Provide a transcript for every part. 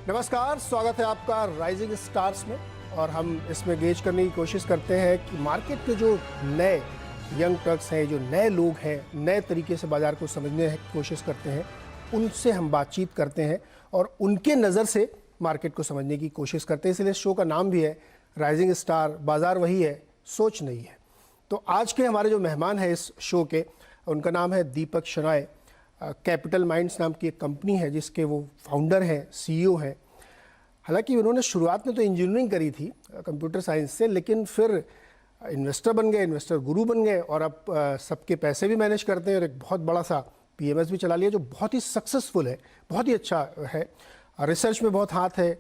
नमस्कार, स्वागत है आपका राइजिंग स्टार्स में। और हम इसमें गेज करने की कोशिश करते हैं कि मार्केट के जो नए यंग टर्क्स हैं, जो नए लोग हैं, नए तरीके से बाज़ार को समझने की कोशिश करते हैं, उनसे हम बातचीत करते हैं और उनके नज़र से मार्केट को समझने की कोशिश करते हैं। इसलिए शो का नाम भी है राइजिंग स्टार। बाज़ार वही है, सोच नहीं है। तो आज के हमारे जो मेहमान हैं इस शो के, उनका नाम है दीपक शेनाय। कैपिटल माइंड्स नाम की एक कंपनी है जिसके वो फाउंडर हैं, सीईओ हैं। हालांकि उन्होंने शुरुआत में तो इंजीनियरिंग करी थी कंप्यूटर साइंस से, लेकिन फिर इन्वेस्टर बन गए, इन्वेस्टर गुरु बन गए और अब सबके पैसे भी मैनेज करते हैं और एक बहुत बड़ा सा पीएमएस भी चला लिया जो बहुत ही सक्सेसफुल है, बहुत ही अच्छा है। रिसर्च में बहुत हाथ है,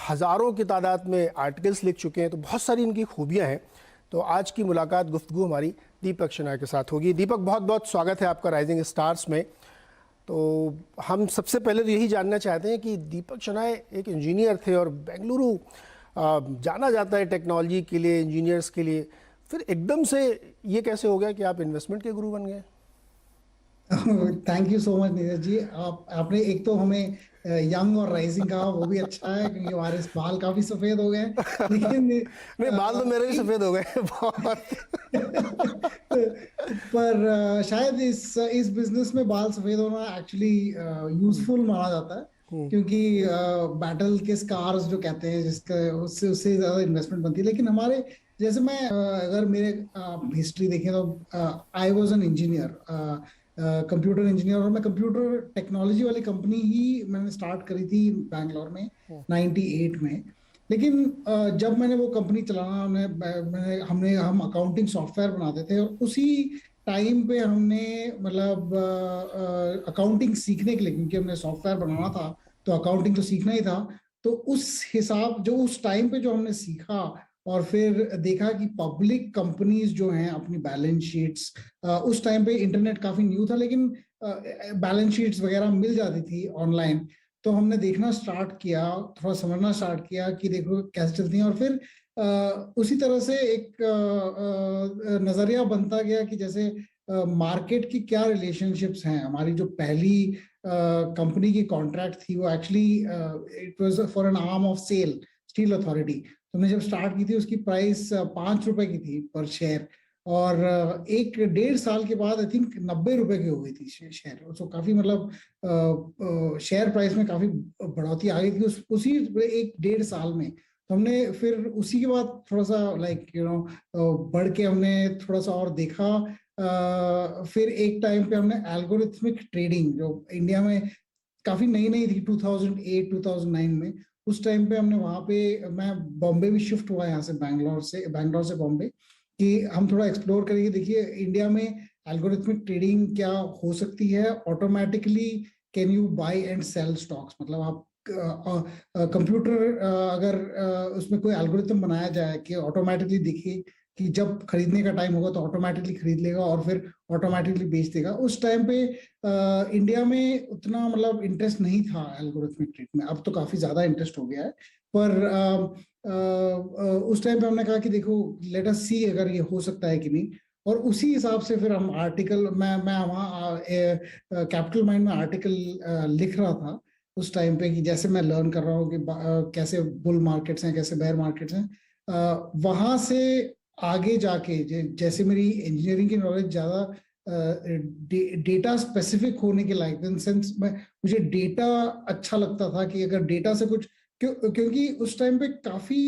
हज़ारों की तादाद में आर्टिकल्स लिख चुके हैं, तो बहुत सारी इनकी खूबियाँ हैं। तो आज की मुलाकात, गुफ्तगू हमारी दीपक शेनाय के साथ होगी। दीपक, बहुत बहुत स्वागत है आपका राइजिंग स्टार्स में। तो हम सबसे पहले तो यही जानना चाहते हैं कि दीपक शेनाय एक इंजीनियर थे और बेंगलुरु जाना जाता है टेक्नोलॉजी के लिए, इंजीनियर्स के लिए, फिर एकदम से ये कैसे हो गया कि आप इन्वेस्टमेंट के गुरु बन गए? Thank you so much Neeraj ji. आपने एक तो हमें यंग और राइजिंग कहा, वो भी अच्छा है क्योंकि हमारे बाल काफी सफेद हो गए हैं। लेकिन नहीं, बाल तो मेरे भी सफ़ेद हो गए बहुत। पर शायद इस बिजनेस में बाल सफेद होना एक्चुअली यूजफुल माना जाता है, क्योंकि बैटल के स्कार्स जो कहते हैं, जिसका उससे उससे ज्यादा इन्वेस्टमेंट बनती है। लेकिन हमारे जैसे मैं अगर मेरे हिस्ट्री देखें तो I was an engineer, computer engineer, और मैं कंप्यूटर टेक्नोलॉजी वाली कंपनी ही मैंने स्टार्ट करी थी बैंगलोर में 98 में। लेकिन जब मैंने वो कंपनी चलाना, हम अकाउंटिंग सॉफ्टवेयर बनाते थे और उसी टाइम पे हमने मतलब अकाउंटिंग सीखने के लिए, क्योंकि हमने सॉफ्टवेयर बनाना था तो अकाउंटिंग तो सीखना ही था। तो उस हिसाब जो उस टाइम पे जो हमने सीखा और फिर देखा कि पब्लिक कंपनीज जो हैं अपनी बैलेंस शीट्स, उस टाइम पे इंटरनेट काफी न्यू था, लेकिन बैलेंस शीट्स वगैरह मिल जाती थी ऑनलाइन। तो हमने देखना स्टार्ट किया, थोड़ा समझना स्टार्ट किया कि देखो कैसे चलती हैं, और फिर उसी तरह से एक नजरिया बनता गया कि जैसे मार्केट की क्या रिलेशनशिप्स हैं। हमारी जो पहली कंपनी की कॉन्ट्रैक्ट थी वो actually it was for an arm of SAIL, steel authority. तो हमने जब स्टार्ट की थी उसकी प्राइस 5 रुपए की थी पर शेयर, और 1 डेढ़ साल के बाद आई थिंक 90 रुपए की हो गई थी शेयर। तो काफी मतलब शेयर प्राइस में काफी बढ़ोतरी आ गई थी उसी 1 डेढ़ साल में। तो हमने फिर उसी के बाद थोड़ा सा बढ़ के हमने थोड़ा सा और देखा। फिर एक टाइम पे हमने एल्गोरिथमिक ट्रेडिंग, जो इंडिया में काफी नई नई थी 2008 2009 में, उस टाइम पे हमने वहां पे, मैं बॉम्बे भी शिफ्ट हुआ यहाँ से, बैंगलोर से बॉम्बे, कि हम थोड़ा एक्सप्लोर करेंगे। देखिए इंडिया में एल्गोरिथमिक ट्रेडिंग क्या हो सकती है। Automatically can you buy and sell stocks, मतलब आप कंप्यूटर अगर उसमें कोई एल्गोरिथम बनाया जाए कि ऑटोमेटिकली देखिए कि जब खरीदने का टाइम होगा तो ऑटोमेटिकली खरीद लेगा और फिर ऑटोमेटिकली बेच देगा। उस टाइम पे इंडिया में उतना मतलब इंटरेस्ट नहीं था एल्गोरिथमिक ट्रेड में। अब तो काफी ज्यादा इंटरेस्ट हो गया है। पर उस टाइम पे हमने कहा कि देखो लेट अस सी अगर ये हो सकता है कि नहीं। और उसी हिसाब से फिर हम आर्टिकल, मैं वहाँ कैपिटल माइंड में आर्टिकल लिख रहा था उस टाइम पे, कि जैसे मैं लर्न कर रहा हूँ कि कैसे बुल मार्केट्स हैं, कैसे बेयर मार्केट्स हैं। वहां से आगे जाके जैसे मेरी इंजीनियरिंग की नॉलेज ज्यादा डेटा स्पेसिफिक होने के लायक, इन सेंस में मुझे डेटा अच्छा लगता था कि अगर डेटा से कुछ, क्योंकि उस टाइम पे काफी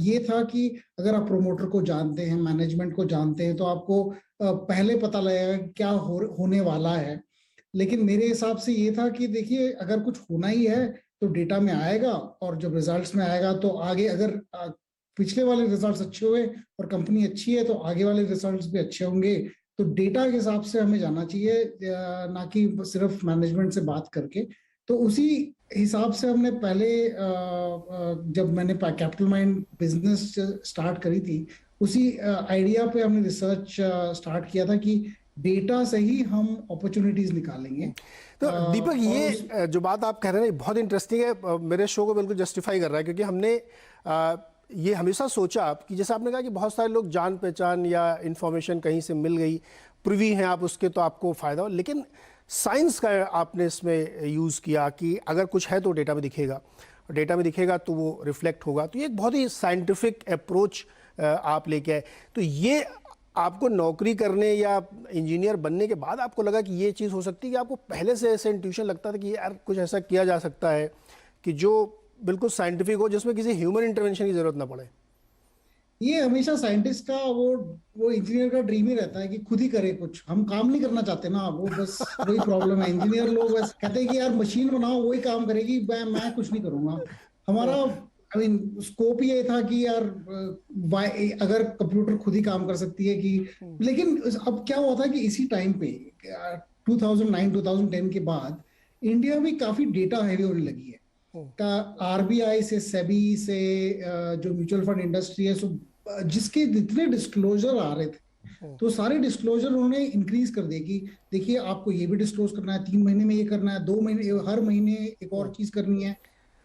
ये था कि अगर आप प्रोमोटर को जानते हैं, मैनेजमेंट को जानते हैं, तो आपको पहले पता लगेगा क्या होने वाला है। लेकिन मेरे हिसाब से ये था कि देखिए अगर कुछ होना ही है तो डेटा में आएगा, और जब रिजल्ट्स में आएगा तो आगे अगर पिछले वाले रिजल्ट्स अच्छे हुए और कंपनी अच्छी है तो आगे वाले रिजल्ट्स भी अच्छे होंगे। तो डेटा के हिसाब से हमें जाना चाहिए, ना कि सिर्फ मैनेजमेंट से बात करके। तो उसी हिसाब से हमने पहले जब मैंने कैपिटल माइंड बिजनेस स्टार्ट करी थी, उसी आइडिया पे हमने रिसर्च स्टार्ट किया था कि डेटा से ही हम अपॉर्चुनिटीज निकालेंगे। तो दीपक, ये जो बात आप कह रहे हैं बहुत इंटरेस्टिंग है, मेरे शो को बिल्कुल जस्टिफाई कर रहा है। क्योंकि हमने ये हमेशा सोचा कि जैसे आपने कहा कि बहुत सारे लोग जान पहचान या इन्फॉर्मेशन कहीं से मिल गई, प्रिवी हैं आप उसके, तो आपको फ़ायदा हो। लेकिन साइंस का आपने इसमें यूज़ किया कि अगर कुछ है तो डेटा में दिखेगा, डेटा में दिखेगा तो वो रिफ्लेक्ट होगा। तो ये एक बहुत ही साइंटिफिक अप्रोच आप लेके आए। तो ये आपको नौकरी करने या इंजीनियर बनने के बाद आपको लगा कि ये चीज़ हो सकती है, कि आपको पहले से ऐसे इंट्यूशन लगता था कि यार कुछ ऐसा किया जा सकता है कि जो बिल्कुल साइंटिफिक हो, जिसमें किसी ह्यूमन इंटरवेंशन की ज़रूरत ना पड़े? ये हमेशा साइंटिस्ट का वो इंजीनियर का ड्रीम ही रहता है कि खुद ही करे कुछ। हम काम नहीं करना चाहते ना, वो बस वही प्रॉब्लम है। इंजीनियर लोग बस कहते हैं कि यार मशीन बनाओ, वही काम करेगी, मैं कुछ नहीं करूंगा। हमारा आई मीन स्कोप ये था कि यार अगर कंप्यूटर खुद ही काम कर सकती है कि, लेकिन अब क्या हुआ था कि इसी टाइम पे 2009-2010 के बाद इंडिया में काफी डेटा हैवी होने लगी है। का आरबीआई से, सेबी से, जो म्यूचुअल फंड इंडस्ट्री है, जिसके जितने डिस्क्लोजर आ रहे थे, तो सारे डिस्क्लोजर उन्होंने इंक्रीज कर दिए कि देखिए आपको ये भी डिस्क्लोज करना है, 3 महीने में ये करना है, 2 महीने, हर महीने एक और चीज करनी है।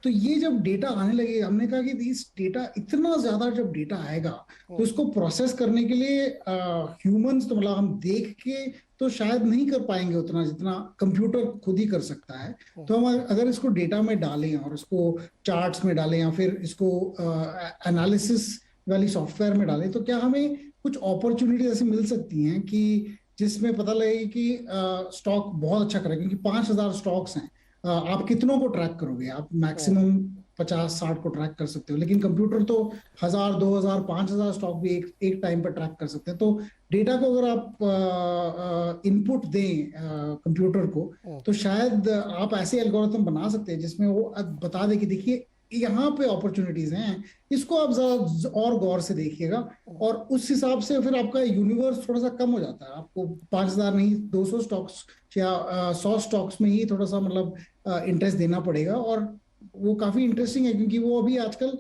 तो ये जब डेटा आने लगे, हमने कहा कि इस डेटा, इतना ज्यादा जब डेटा आएगा तो इसको प्रोसेस करने के लिए ह्यूमंस, तो मतलब हम देख के तो शायद नहीं कर पाएंगे उतना जितना कंप्यूटर खुद ही कर सकता है। तो हम अगर इसको डेटा में डालें और इसको चार्ट्स में डालें या फिर इसको एनालिसिस वाली सॉफ्टवेयर में डालें, तो क्या हमें कुछ अपॉर्चुनिटी ऐसी मिल सकती हैं कि जिसमें पता लगे कि स्टॉक बहुत अच्छा करेगा। क्योंकि 5,000 स्टॉक्स हैं, आप कितनों को ट्रैक करोगे? आप मैक्सिमम 50-60 को ट्रैक कर सकते हो, लेकिन कंप्यूटर तो 1,000, 2,000, 5,000 स्टॉक भी एक टाइम पर ट्रैक कर सकते हैं। तो डेटा को अगर आप इनपुट दें कंप्यूटर को, तो शायद आप ऐसे एल्गोरिथम बना सकते हैं जिसमें वो बता दे कि देखिए यहाँ पे अपॉर्चुनिटीज हैं, इसको आप जरा और गौर से देखिएगा। और उस हिसाब से फिर आपका यूनिवर्स थोड़ा सा कम हो जाता है। आपको 5,000 नहीं, 200 स्टॉक्स या 100 स्टॉक्स में ही थोड़ा सा मतलब इंटरेस्ट देना पड़ेगा। और वो काफी इंटरेस्टिंग है क्योंकि वो अभी आजकल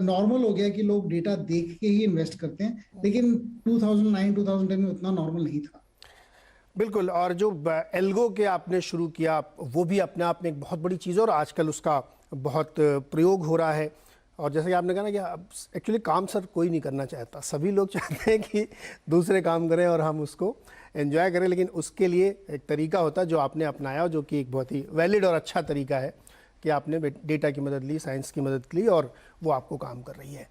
नॉर्मल हो गया कि लोग डेटा देख के ही इन्वेस्ट करते हैं, लेकिन 2009-2010 में उतना नॉर्मल नहीं था। बिल्कुल। और जो एल्गो के आपने शुरू किया, वो भी अपने आप में एक बहुत बड़ी चीज़ है और आजकल उसका बहुत प्रयोग हो रहा है। और जैसे कि आपने कहा ना कि अब एक्चुअली काम सर कोई नहीं करना चाहता, सभी लोग चाहते हैं कि दूसरे काम करें और हम उसको एंजॉय करें, लेकिन उसके लिए एक तरीका होता है जो आपने अपनाया, जो कि एक बहुत ही वैलिड और अच्छा तरीका है कि आपने डेटा की मदद ली, साइंस की मदद ली और वो आपको काम कर रही है।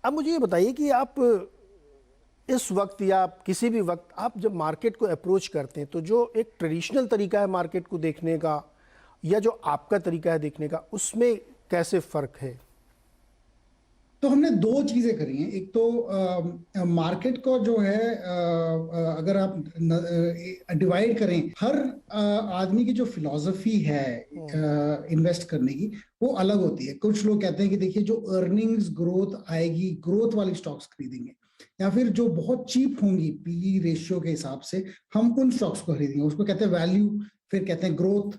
अब मुझे ये बताइए कि आप इस वक्त या किसी भी वक्त आप जब मार्केट को अप्रोच करते हैं, तो जो एक ट्रेडिशनल तरीका है मार्केट को देखने का या जो आपका तरीका है देखने का, उसमें कैसे फ़र्क है? तो हमने दो चीजें करी हैं। एक तो मार्केट को जो है, अगर आप डिवाइड करें, हर आदमी की जो फिलॉसफी है इन्वेस्ट करने की, वो अलग होती है। कुछ लोग कहते हैं कि देखिए जो अर्निंग्स ग्रोथ आएगी, ग्रोथ वाली स्टॉक्स खरीदेंगे, या फिर जो बहुत चीप होंगी पी रेशियो के हिसाब से, हम उन स्टॉक्स को खरीदेंगे, उसको कहते हैं वैल्यू। फिर कहते हैं ग्रोथ।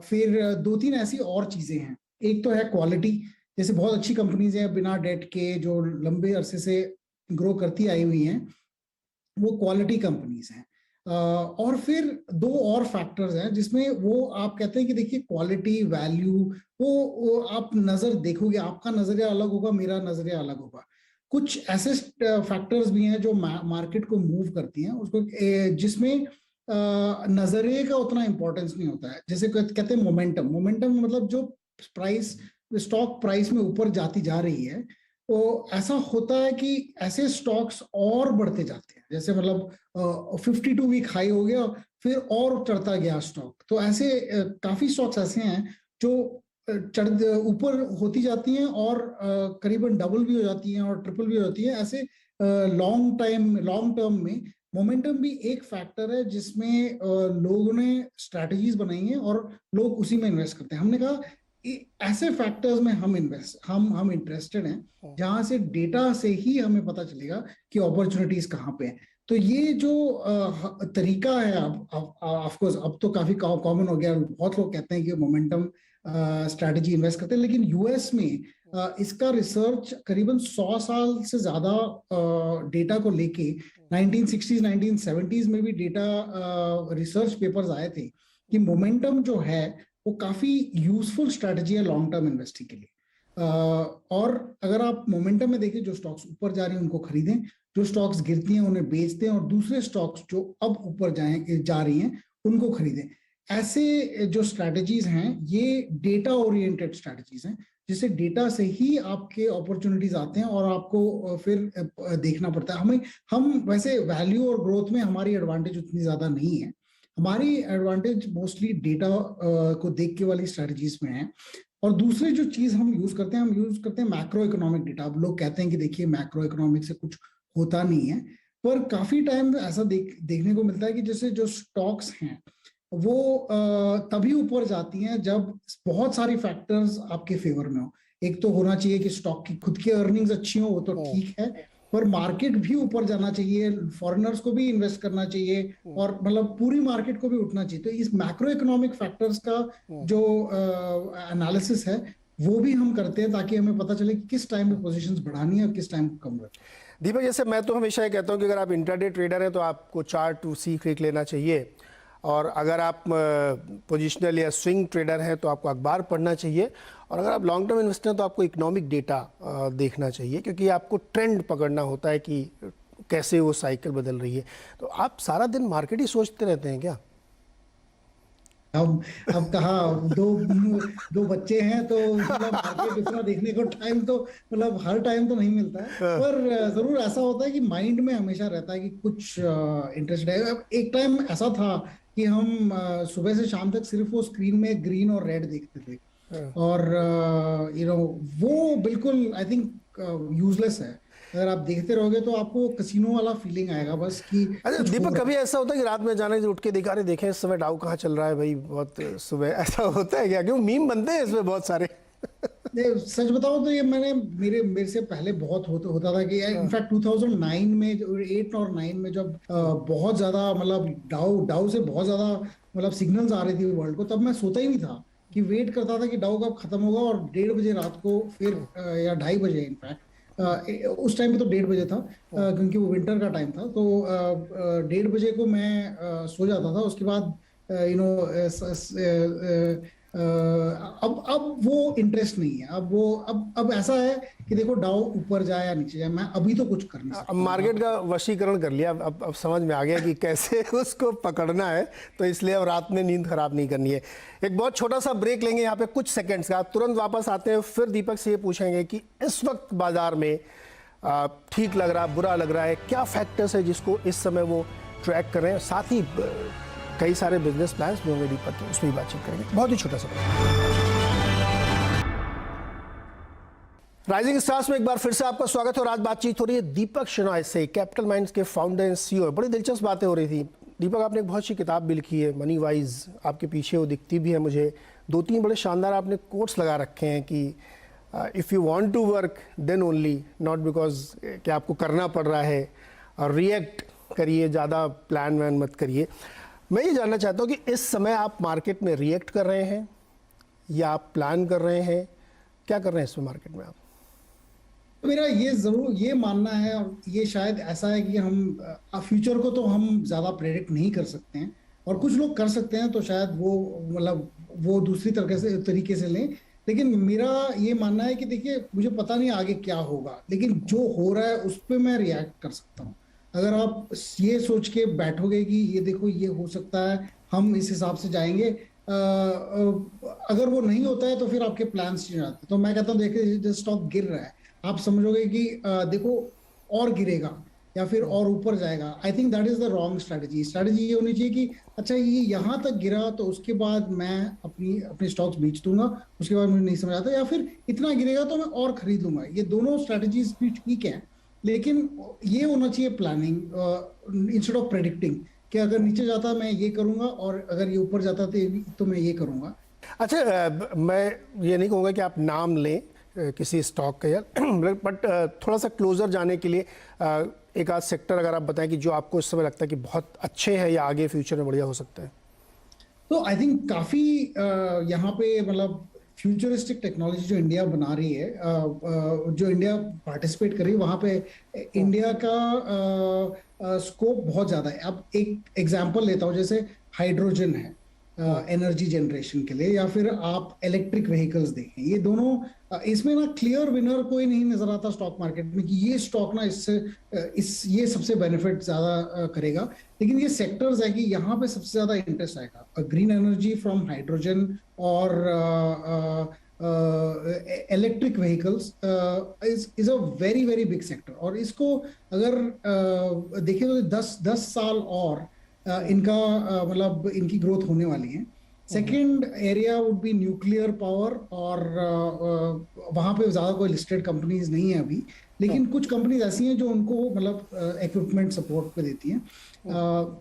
फिर 2-3 ऐसी और चीजें हैं। एक तो है क्वालिटी, जैसे बहुत अच्छी कंपनीज हैं बिना डेट के, जो लंबे अरसे से ग्रो करती आई हुई हैं, वो क्वालिटी कंपनीज हैं। और फिर दो और फैक्टर्स हैं जिसमें वो आप कहते हैं कि देखिए क्वालिटी, वैल्यू, वो आप नजर देखोगे, आपका नजरिया अलग होगा, मेरा नजरिया अलग होगा। कुछ ऐसे फैक्टर्स भी हैं जो मार्केट को मूव करती हैं उसको, जिसमें नजरिए का उतना इंपॉर्टेंस नहीं होता है। जैसे कहते हैं मोमेंटम। मोमेंटम मतलब जो प्राइस, स्टॉक प्राइस में ऊपर जाती जा रही है, तो ऐसा होता है कि ऐसे स्टॉक्स और बढ़ते जाते हैं। जैसे मतलब 52 वीक हाई हो गया, फिर और चढ़ता गया स्टॉक। तो ऐसे काफी स्टॉक्स ऐसे हैं जो चढ़ ऊपर होती जाती हैं और करीबन डबल भी हो जाती हैं और ट्रिपल भी हो जाती है। ऐसे लॉन्ग टर्म में मोमेंटम भी एक फैक्टर है जिसमें लोगों ने स्ट्रैटेजीज बनाई हैं और लोग उसी में इन्वेस्ट करते हैं। हमने कहा ऐसे फैक्टर्स में हम इंटरेस्टेड हैं जहां से डेटा से ही हमें पता चलेगा कि अपॉर्चुनिटीज कहाँ पे हैं। तो ये जो तरीका है, अब ऑफ कोर्स अब तो काफी कॉमन हो गया। बहुत लोग कहते हैं कि मोमेंटम स्ट्रैटेजी इन्वेस्ट करते हैं, लेकिन यूएस में इसका रिसर्च करीबन 100 साल से ज्यादा डेटा को लेके 1960s 1970s में भी डेटा रिसर्च पेपर्स आए थे कि मोमेंटम जो है वो काफी यूजफुल स्ट्रैटेजी है लॉन्ग टर्म इन्वेस्टिंग के लिए। और अगर आप मोमेंटम में देखिए, जो स्टॉक्स ऊपर जा रही हैं उनको खरीदें, जो स्टॉक्स गिरती हैं उन्हें बेच दें, और दूसरे स्टॉक्स जो अब ऊपर जा रही हैं उनको खरीदें। ऐसे जो स्ट्रैटेजीज हैं ये डेटा ओरिएंटेड स्ट्रैटेजीज हैं, जिससे डेटा से ही आपके अपॉर्चुनिटीज आते हैं और आपको फिर देखना पड़ता है। हम वैसे वैल्यू और ग्रोथ में हमारी एडवांटेज उतनी ज्यादा नहीं है, हमारी एडवांटेज मोस्टली डेटा को देख के वाली स्ट्रैटेजीज में है। और दूसरी जो चीज हम यूज करते हैं मैक्रो इकोनॉमिक डेटा। अब लोग कहते हैं कि देखिए मैक्रो इकोनॉमिक से कुछ होता नहीं है, पर काफी टाइम ऐसा देखने को मिलता है कि जैसे जो स्टॉक्स हैं वो तभी ऊपर जाती हैं जब बहुत सारी फैक्टर्स आपके फेवर में हो। एक तो होना चाहिए कि स्टॉक की खुद की अर्निंग्स अच्छी हो, वो तो ठीक है, पर मार्केट भी ऊपर जाना चाहिए, फॉरेनर्स को भी इन्वेस्ट करना चाहिए और मतलब पूरी मार्केट को भी उठना चाहिए। तो इस मैक्रो इकोनॉमिक फैक्टर्स का जो एनालिसिस है वो भी हम करते हैं ताकि हमें पता चले कि किस टाइम पे पोजीशंस बढ़ानी है और किस टाइम कम रखनी है। दीपक, जैसे मैं तो हमेशा ये कहता हूँ कि अगर आप इंट्राडे ट्रेडर हैं तो आपको चार्ट सीख लेना चाहिए, और अगर आप पोजिशनल या स्विंग ट्रेडर हैं तो आपको अखबार पढ़ना चाहिए, और अगर आप लॉन्ग टर्म इन्वेस्टर हैं तो आपको इकोनॉमिक डेटा देखना चाहिए, क्योंकि आपको ट्रेंड पकड़ना होता है कि कैसे वो साइकिल बदल रही है। तो आप सारा दिन मार्केट ही सोचते रहते हैं क्या? अब कहा दो बच्चे हैं तो मतलब मार्केट इतना देखने को टाइम तो मतलब हर टाइम तो नहीं मिलता है, पर जरूर ऐसा होता है कि माइंड में हमेशा रहता है कि कुछ इंटरेस्ट है। अब एक टाइम ऐसा था कि हम सुबह से शाम तक सिर्फ वो स्क्रीन में ग्रीन और रेड देखते थे, और वो बिल्कुल आई थिंक यूजलेस है। अगर आप देखते रहोगे तो आपको कसिनो वाला फीलिंग आएगा बस कि। अच्छा दीपक, कभी ऐसा होता है कि रात में जाने से उठ के दिखा रहे देखें इस समय डाउ कहाँ चल रहा है भाई, बहुत सुबह, ऐसा होता है क्या? क्यों मीम बनते हैं इसमें बहुत सारे। सच बताओ तो ये मेरे से पहले बहुत होता था कि इनफैक्ट 2009 में 8 और 9 में जब बहुत ज्यादा मतलब डाउ से बहुत ज्यादा मतलब सिग्नल्स आ रही थी वर्ल्ड को, तब मैं सोता ही नहीं था कि वेट करता था कि डाउ कब खत्म होगा, और 1:30 बजे रात को फिर या 2:30 बजे इनफैक्ट उस टाइम पे तो 1:30 बजे था क्योंकि वो विंटर का टाइम था, तो 1:30 बजे को मैं सो जाता था। उसके बाद अब वो इंटरेस्ट नहीं है। अब ऐसा है कि देखो डाउ ऊपर जाए या नीचे जाए, मैं अभी तो कुछ कर नहीं सकता। अब मार्केट का वशीकरण कर लिया, अब समझ में आ गया कि कैसे उसको पकड़ना है, तो इसलिए अब रात में नींद खराब नहीं करनी है। एक बहुत छोटा सा ब्रेक लेंगे यहाँ पे कुछ सेकंड्स का, तुरंत वापस आते हैं, फिर दीपक से ये पूछेंगे कि इस वक्त बाजार में ठीक लग रहा है, बुरा लग रहा है, क्या फैक्टर्स है जिसको इस समय वो ट्रैक कर रहे हैं, साथ ही कई सारे बिजनेस प्लान्स भी होंगे दीपक के, उसमें भी बातचीत करेंगे। बहुत ही छोटा सा। राइजिंग स्टार्स में एक बार फिर से आपका स्वागत है, और आज बातचीत हो रही है दीपक शेनॉय से, कैपिटल माइंड्स के फाउंडर एंड सीईओ। बड़ी दिलचस्प बातें हो रही थी। दीपक, आपने एक बहुत अच्छी किताब भी लिखी है, मनी वाइज, आपके पीछे वो दिखती भी है मुझे। 2-3 बड़े शानदार आपने कोट्स लगा रखे हैं कि if you want to work then only, not because कि आपको करना पड़ रहा है, और रिएक्ट करिए, ज़्यादा प्लान वैन मत करिए। मैं ये जानना चाहता हूँ कि इस समय आप मार्केट में रिएक्ट कर रहे हैं या आप प्लान कर रहे हैं, क्या कर रहे हैं इसमें मार्केट में आप? मेरा ये जरूर ये मानना है, और ये शायद ऐसा है कि हम फ्यूचर को तो हम ज्यादा प्रेडिक्ट नहीं कर सकते हैं, और कुछ लोग कर सकते हैं तो शायद वो मतलब वो दूसरी तरीके से लें। लेकिन मेरा ये मानना है कि देखिए मुझे पता नहीं आगे क्या होगा, लेकिन जो हो रहा है उस पर मैं रिएक्ट कर सकता हूँ। अगर आप ये सोच के बैठोगे कि ये देखो ये हो सकता है, हम इस हिसाब से जाएंगे, अगर वो नहीं होता है तो फिर आपके प्लान्स चेंज आते हैं। तो मैं कहता हूँ देखिए जो स्टॉक गिर रहा है, आप समझोगे कि देखो और गिरेगा या फिर और ऊपर जाएगा। I think that is the wrong strategy. Strategy ये होनी चाहिए कि अच्छा ये यहाँ तक गिरा तो उसके बाद मैं अपनी स्टॉक्स बेच दूंगा, उसके बाद मुझे नहीं समझ आता, या फिर इतना गिरेगा तो मैं और खरीद लूंगा। ये दोनों स्ट्रैटेजीज भी ठीक है, लेकिन ये होना चाहिए प्लानिंग इंस्टेड ऑफ प्रेडिक्टिंग कि अगर नीचे जाता मैं ये करूंगा और अगर ये ऊपर जाता तो मैं ये करूंगा। अच्छा, मैं ये नहीं कहूँगा कि आप नाम लें किसी स्टॉक का यार, बट थोड़ा सा क्लोजर जाने के लिए एक आध सेक्टर अगर आप बताएं कि जो आपको इस समय लगता है कि बहुत अच्छे हैं या आगे फ्यूचर में बढ़िया हो सकता है। तो आई थिंक काफी यहाँ पे मतलब फ्यूचरिस्टिक टेक्नोलॉजी जो इंडिया बना रही है, जो इंडिया पार्टिसिपेट कर रही है, वहाँ पे इंडिया का स्कोप बहुत ज्यादा है। अब एक एग्जांपल लेता हूँ, जैसे हाइड्रोजन है, एनर्जी जनरेशन के लिए, या फिर आप इलेक्ट्रिक व्हीकल्स देखें, ये दोनों इसमें ना क्लियर विनर कोई नहीं नजर आता स्टॉक मार्केट में कि ये स्टॉक ना इससे ये सबसे बेनिफिट ज्यादा करेगा। लेकिन ये सेक्टर्स है कि यहाँ पे सबसे ज्यादा इंटरेस्ट आएगा, ग्रीन एनर्जी फ्रॉम हाइड्रोजन और electric vehicles is a very very big sector. और इसको अगर देखें तो 10 साल और इनका मतलब इनकी ग्रोथ होने वाली है। Second area would be nuclear power, और वहां पे ज्यादा कोई लिस्टेड कंपनीज नहीं है अभी, लेकिन कुछ कंपनीज ऐसी हैं जो उनको मतलब इक्विपमेंट सपोर्ट पे देती हैं।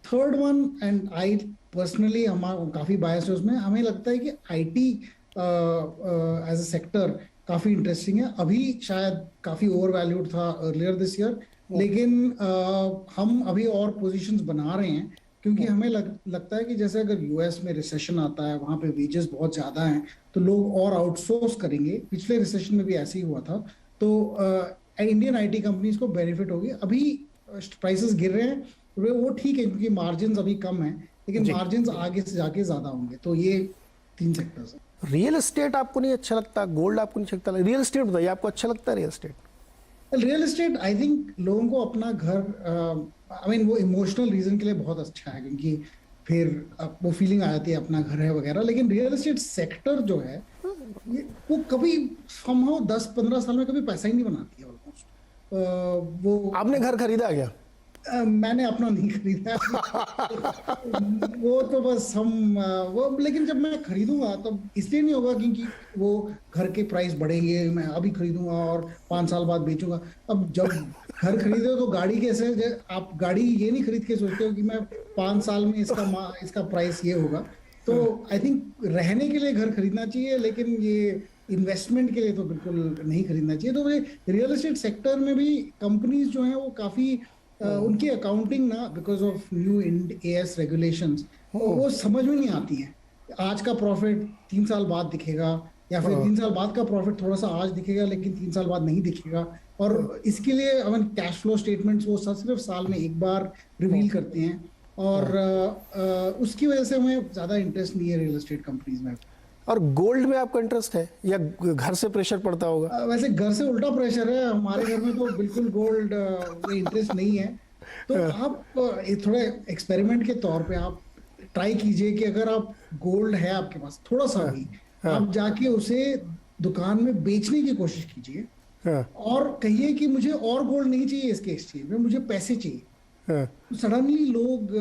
Third one, and I personally हमारा काफी बायस है उसमें, हमें लगता है कि आईटी एज अ सेक्टर काफी इंटरेस्टिंग है। अभी शायद काफी ओवर वैल्यूड था अर्लियर दिस ईयर, लेकिन हम अभी और पोजीशंस बना रहे हैं, क्योंकि हमें लगता है कि जैसे अगर यूएस में रिसेशन आता है, वहां पे वेजेस बहुत ज्यादा हैं, तो लोग और आउटसोर्स करेंगे। पिछले रिसेशन में भी ऐसे ही हुआ था, तो इंडियन आईटी कंपनीज को बेनिफिट होगी। अभी प्राइसेस गिर रहे हैं, वो ठीक है क्योंकि मार्जिन अभी कम है, लेकिन मार्जिन आगे से जाके ज्यादा होंगे। तो ये 3 सेक्टर्स हैं। रियल एस्टेट आपको नहीं अच्छा लगता? गोल्ड आपको नहीं अच्छा लगता? रियल एस्टेट बताइए, आपको अच्छा लगता है real estate? Real estate I think लोगों को अपना घर, आई मीन वो इमोशनल रीजन के लिए बहुत अच्छा है, क्योंकि फिर वो फीलिंग आ जाती है अपना घर है वगैरह। लेकिन रियल एस्टेट सेक्टर जो है वो कभी समहाउ 10-15 साल में कभी पैसा ही नहीं बनाती है ऑलमोस्ट। वो आपने घर खरीदा क्या? मैंने अपना नहीं खरीदा वो तो बस हम वो, लेकिन जब मैं खरीदूंगा तब इसलिए नहीं होगा क्योंकि वो घर के प्राइस बढ़ेंगे, मैं अभी खरीदूंगा और 5 साल बाद बेचूंगा। अब जब घर खरीदे हो तो गाड़ी कैसे, आप गाड़ी ये नहीं खरीद के सोचते हो कि मैं 5 साल में इसका प्राइस ये होगा। तो आई थिंक रहने के लिए घर खरीदना चाहिए, लेकिन ये इन्वेस्टमेंट के लिए तो बिल्कुल नहीं खरीदना चाहिए। तो रियल एस्टेट सेक्टर में भी कंपनीज जो हैं वो काफी उनकी अकाउंटिंग ना, because of new as regulations, वो समझ में नहीं आती है। आज का प्रॉफिट 3 साल बाद दिखेगा, या फिर 3 साल बाद का प्रॉफिट थोड़ा सा आज दिखेगा लेकिन 3 साल बाद नहीं दिखेगा। और इसके लिए कैश फ्लो स्टेटमेंट्स वो सिर्फ साल में एक बार रिवील करते हैं, और उसकी वजह से हमें ज्यादा इंटरेस्ट नहीं है रियल एस्टेट कंपनीज में। और गोल्ड में आपका इंटरेस्ट है या घर से प्रेशर पड़ता होगा? वैसे घर से उल्टा प्रेशर है, हमारे घर में तो बिल्कुल गोल्ड में इंटरेस्ट नहीं है। तो आप थोड़ा एक्सपेरिमेंट के तौर पे आप ट्राई कीजिए कि अगर आप गोल्ड है आपके पास थोड़ा सा भी, आप जाके उसे दुकान में बेचने की कोशिश कीजिए और कहिए कि मुझे और गोल्ड नहीं चाहिए इसके एक्सचेंज में, मुझे पैसे चाहिए। तो सडनली लोग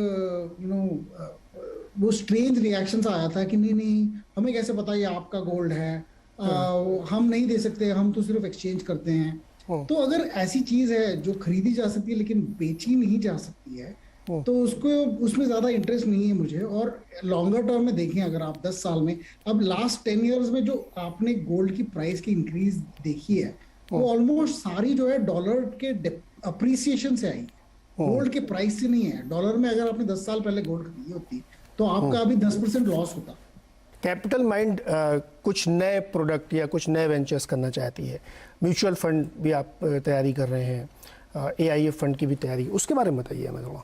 वो स्ट्रेंज रिएक्शंस आया था कि नहीं नहीं, हमें कैसे पता ये आपका गोल्ड है, हम नहीं दे सकते, हम तो सिर्फ एक्सचेंज करते हैं। तो अगर ऐसी चीज है जो खरीदी जा सकती है लेकिन बेची नहीं जा सकती है, तो उसमें ज्यादा इंटरेस्ट नहीं है मुझे। और लॉन्गर टर्म में देखें, अगर आप 10 साल में, अब लास्ट 10 इयर्स में जो आपने गोल्ड की प्राइस की इंक्रीज देखी है, वो ऑलमोस्ट सारी जो है डॉलर के अप्रिसिएशन से आई, गोल्ड के प्राइस से नहीं है। डॉलर में अगर आपने 10 साल पहले गोल्ड खरीदी होती तो आपका अभी 10% लॉस होता। कैपिटल माइंड कुछ नए प्रोडक्ट या कुछ नए वेंचर्स करना चाहती है, म्यूचुअल फंड भी आप तैयारी कर रहे हैं, AIF फंड की भी तैयारी, उसके बारे में बताइए हमें थोड़ा।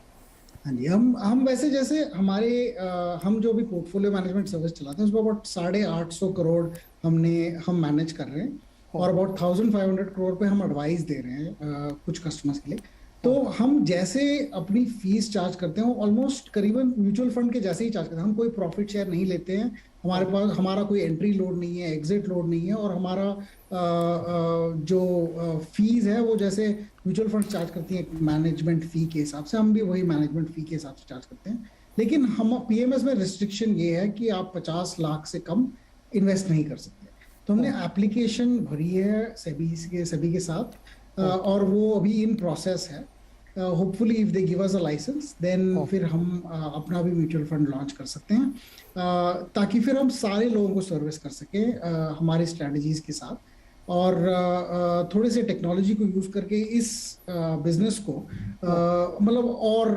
हाँ जी, हम वैसे जैसे हमारे हम जो भी पोर्टफोलियो मैनेजमेंट सर्विस चलाते हैं उसमें अबाउट 850 करोड़ हम मैनेज कर रहे हैं, और अबाउट 1500 करोड़ पे हम एडवाइस दे रहे हैं कुछ कस्टमर्स के लिए। तो हम जैसे अपनी फीस चार्ज करते हैं ऑलमोस्ट करीबन म्यूचुअल फंड के जैसे ही चार्ज करते हैं। हम कोई प्रॉफिट शेयर नहीं लेते हैं, हमारे पास हमारा कोई एंट्री लोड नहीं है, एग्जिट लोड नहीं है, और हमारा जो फीस है वो जैसे म्यूचुअल फंड चार्ज करती है मैनेजमेंट फी के हिसाब से, हम भी वही मैनेजमेंट फी के हिसाब से चार्ज करते हैं। लेकिन हम PMS में रिस्ट्रिक्शन ये है कि आप 50 लाख से कम इन्वेस्ट नहीं कर सकते। तो हमने एप्लीकेशन भरी है सेबी के साथ, और वो अभी इन प्रोसेस है। Hopefully if they give us a license then फिर हम अपना भी म्यूचुअल फंड लॉन्च कर सकते हैं, ताकि फिर हम सारे लोगों को सर्विस कर सकें हमारी स्ट्रेटजीज के साथ, और थोड़े से टेक्नोलॉजी को यूज करके इस बिजनेस को मतलब और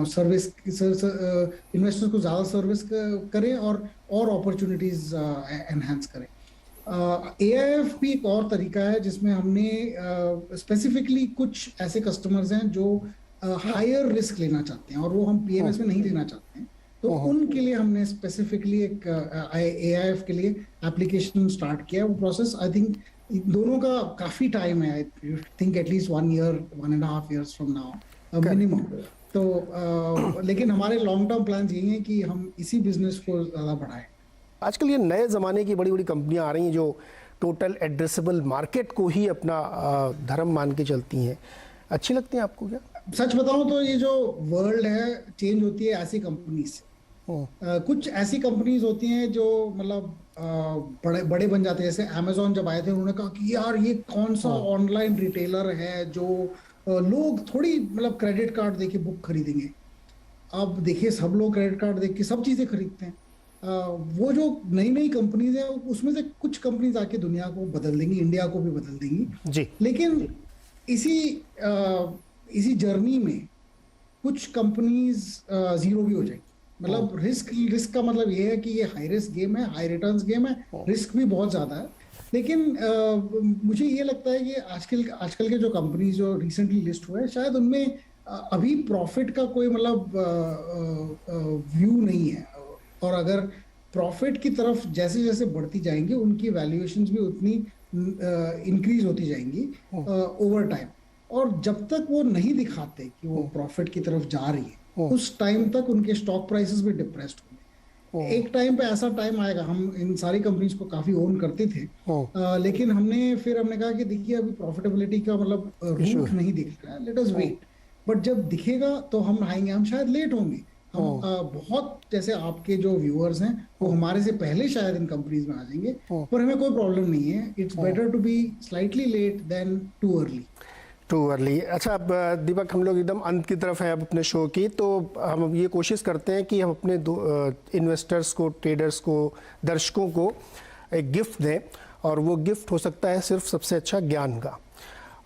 सर्विस इन्वेस्टर्स को ज़्यादा सर्विस करें और अपॉर्चुनिटीज एनहांस करें। AIF भी एक और तरीका है जिसमें हमने स्पेसिफिकली कुछ ऐसे कस्टमर्स हैं जो हायर रिस्क लेना चाहते हैं और वो हम PMS में नहीं लेना चाहते हैं, तो तो उनके लिए हमने स्पेसिफिकली एक AIF के लिए एप्लीकेशन स्टार्ट किया। वो प्रोसेस आई थिंक दोनों का काफी टाइम है, I think at least 1 year 1.5 years from now minimum. तो लेकिन हमारे लॉन्ग टर्म प्लान यही हैं कि हम इसी बिजनेस को ज़्यादा बढ़ाएं। आजकल ये नए ज़माने की बड़ी बड़ी कंपनियां आ रही हैं जो टोटल एड्रेसेबल मार्केट को ही अपना धर्म मान के चलती हैं, अच्छी लगती हैं आपको क्या? सच बताऊं तो ये जो वर्ल्ड है चेंज होती है ऐसी कंपनीज से। कुछ ऐसी कंपनीज होती हैं जो मतलब बड़े बड़े बन जाते हैं, जैसे अमेजोन जब आए थे उन्होंने कहा कि यार ये कौन सा ऑनलाइन रिटेलर है जो लोग थोड़ी मतलब क्रेडिट कार्ड देके बुक खरीदेंगे। अब देखिए सब लोग क्रेडिट कार्ड देख के सब चीजें खरीदते हैं। वो जो नई नई कंपनीज है उसमें से कुछ कंपनीज आके दुनिया को बदल देंगी, इंडिया को भी बदल देंगी जी। लेकिन इसी जर्नी में कुछ कंपनीज जीरो भी हो जाएगी। मतलब रिस्क का मतलब ये है कि ये हाई रिस्क गेम है, हाई रिटर्न्स गेम है, रिस्क भी बहुत ज्यादा है। लेकिन मुझे ये लगता है कि आजकल के जो कंपनीज जो रिसेंटली लिस्ट हुए हैं शायद उनमें अभी प्रॉफिट का कोई मतलब व्यू नहीं है, और अगर प्रॉफिट की तरफ जैसे जैसे बढ़ती जाएंगी उनकी वैल्यूएशंस भी उतनी इंक्रीज होती जाएंगी ओवर टाइम। और जब तक वो नहीं दिखाते कि वो प्रॉफिट की तरफ जा रही है उस टाइम तक उनके स्टॉक प्राइसेस भी डिप्रेस्ड होंगे। एक टाइम पे ऐसा टाइम आएगा, हम इन सारी कंपनीज को काफी ओन करते थे लेकिन हमने कहा कि देखिए अभी प्रॉफिटेबिलिटी का मतलब रूट नहीं दिख रहा है, लेट अस वेट। बट जब दिखेगा तो हम आएंगे, हम शायद लेट होंगे। हम बहुत जैसे आपके जो व्यूअर्स हैं वो हमारे से पहले शायद इन कंपनीज में आ जाएंगे, पर हमें कोई प्रॉब्लम नहीं है। It's better to be slightly late than too early. अच्छा, अब दीपक हम लोग एकदम अंत की तरफ हैं अब अपने शो की, तो हम ये कोशिश करते हैं कि हम अपने इन्वेस्टर्स को, ट्रेडर्स को, दर्शकों को एक गिफ्ट दें, और वो गिफ्ट हो सकता है सिर्फ सबसे अच्छा ज्ञान का।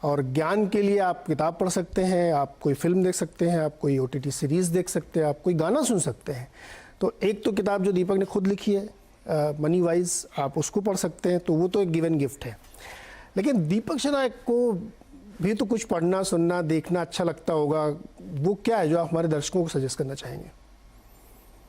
और ज्ञान के लिए आप किताब पढ़ सकते हैं, आप कोई फिल्म देख सकते हैं, आप कोई OTT सीरीज़ देख सकते हैं, आप कोई गाना सुन सकते हैं। तो एक तो किताब जो दीपक ने खुद लिखी है मनी वाइज, आप उसको पढ़ सकते हैं, तो वो तो एक गिवन गिफ्ट है। लेकिन दीपक शेनायक को भी तो कुछ पढ़ना, सुनना, देखना अच्छा लगता होगा, वो क्या है जो आप हमारे दर्शकों को सजेस्ट करना चाहेंगे?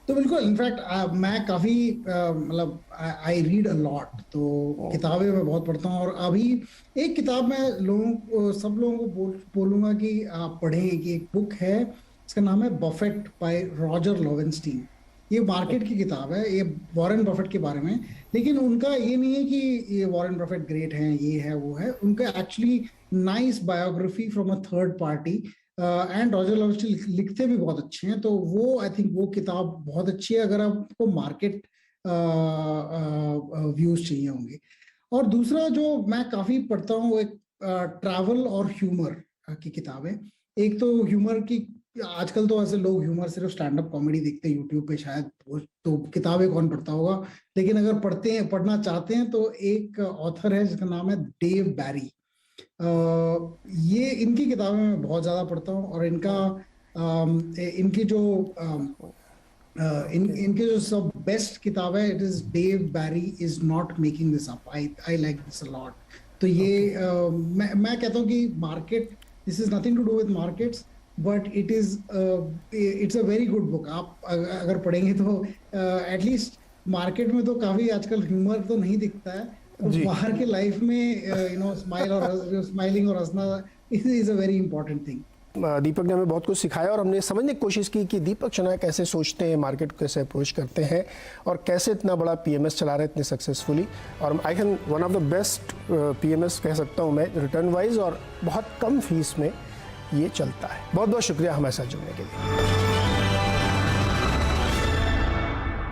तो बिल्कुल, इनफैक्ट मैं काफ़ी मतलब आई रीड अ लॉट, तो किताबें मैं बहुत पढ़ता हूँ। और अभी एक किताब मैं सब लोगों को बोलूँगा कि आप पढ़ें, कि एक बुक है, इसका नाम है बफेट बाय रॉजर लोवेनस्टीन। ये मार्केट की किताब है, ये वॉरेन बफेट के बारे में। लेकिन उनका ये नहीं है कि ये वॉरेन बफेट ग्रेट हैं, ये है वो है। उनका actually nice biography from a third party, and Roger Lowenstein लिखते भी बहुत अच्छे हैं। तो वो आई थिंक वो किताब बहुत अच्छी है अगर आपको मार्केट व्यूज चाहिए होंगे। और दूसरा जो मैं काफी पढ़ता हूँ वो एक ट्रैवल और ह्यूमर की किताब है। एक तो ह्यूमर की, आजकल तो ऐसे लोग ह्यूमर सिर्फ स्टैंड अप कॉमेडी देखते हैं यूट्यूब पे, शायद तो किताबें कौन पढ़ता होगा। लेकिन अगर पढ़ना चाहते हैं तो एक ऑथर है जिसका नाम है डेव बैरी। ये इनकी किताबें मैं बहुत ज्यादा पढ़ता हूँ, और इनके जो सब बेस्ट किताब है, it is Dave Barry is not making this up. I like this a lot. तो ये मैं कहता हूँ कि market, this is nothing to do with markets, but it's a very good book. आप अगर पढ़ेंगे तो एटलीस्ट मार्केट में तो काफी आजकल ह्यूमर तो नहीं दिखता है, बाहर के लाइफ में स्माइलिंग और हंसना is a very important thing. Deepak ने हमें बहुत कुछ सिखाया, और हमने समझने की कोशिश की कि दीपक शेनायक कैसे सोचते हैं, मार्केट को कैसे अप्रोच करते हैं, और कैसे इतना बड़ा PMS चला रहे हैं इतने सक्सेसफुली। और I can one of the best PMS कह सकता हूँ मैं, रिटर्न वाइज, और बहुत कम फीस में ये चलता है। बहुत बहुत शुक्रिया हमारे साथ जुड़ने के लिए।